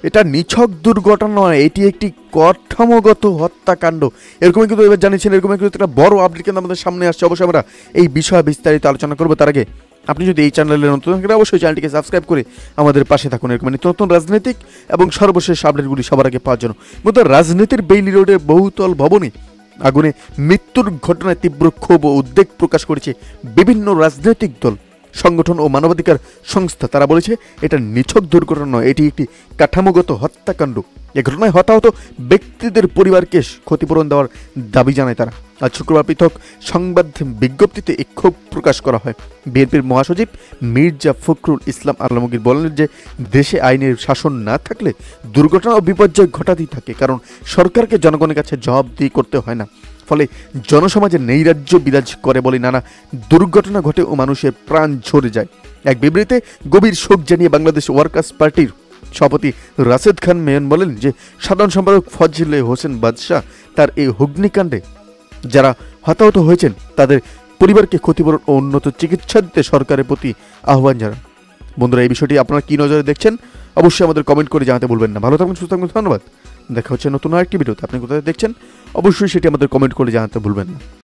এটা নিছক দুর্ঘটনা নয়, এটি একটি কাঠামোগত হত্যাকাণ্ড। এরকমই কিন্তু এবার জানিয়েছেন, এরকমই কিন্তু একটা বড় আপডেট কিন্তু আমাদের সামনে আসছে। অবশ্যই আমরা এই বিষয়ে বিস্তারিত আলোচনা করবো। তার আগে আপনি যদি এই চ্যানেলে নতুন থাকেন অবশ্যই চ্যানেলটিকে সাবস্ক্রাইব করে আমাদের পাশে থাকুন এরকম নিত্য নতুন রাজনৈতিক এবং সর্বশেষ আপডেটগুলি সবার আগে পাওয়ার জন্য। মূলত রাজনীতির বেইলি রোডে বহুতল ভবনে আগুনে মৃত্যুর ঘটনায় তীব্র ক্ষোভ ও উদ্বেগ প্রকাশ করেছে বিভিন্ন রাজনৈতিক দল, সংগঠন ও মানবাধিকার সংস্থা। তারা বলেছে এটা নিছক দুর্ঘটনা নয়, এটি একটি কাঠামোগত হত্যাকাণ্ড। এ ঘটনায় হতাহত ব্যক্তিদের পরিবারকে ক্ষতিপূরণ দেওয়ার দাবি জানায় তারা। আজ শুক্রবার পৃথক সংবাদ বিজ্ঞপ্তিতে এই ক্ষোভ প্রকাশ করা হয়। বিএনপির মহাসচিব মির্জা ফখরুল ইসলাম আলমগীর বলেন যে দেশে আইনের শাসন না থাকলে দুর্ঘটনা ও বিপর্যয় ঘটাতেই থাকে, কারণ সরকারকে জনগণের কাছে জবাবদিহি করতে হয় না। ফলে জনসমাজে নৈরাজ্য বিরাজ করে বলে নানা দুর্ঘটনা ঘটে ও মানুষের প্রাণ ঝরে যায়। এক বিবৃতিতে গভীর শোক জানিয়ে বাংলাদেশ ওয়ার্কার্স পার্টির সভাপতি রাশেদ খান মেনন বলেন যে সাধারণ সম্পাদক ফজলে হোসেন বাদশাহ তার এই অগ্নিকাণ্ডে যারা হতাহত হয়েছেন তাদের পরিবারকে ক্ষতিপূরণ ও উন্নত চিকিৎসা দিতে সরকারের প্রতি আহ্বান জানান। বন্ধুরা, এই বিষয়টি আপনারা কি নজরে দেখছেন অবশ্যই আমাদের কমেন্ট করে জানাতে ভুলবেন না। ভালো থাকুন, সুস্থ থাকুন, ধন্যবাদ। দেখা হচ্ছে নতুন আরেকটি ভিডিওতে। আপনি কোথায় দেখছেন অবশ্যই সেটি আমাদের কমেন্ট করে জানাতে ভুলবেন না।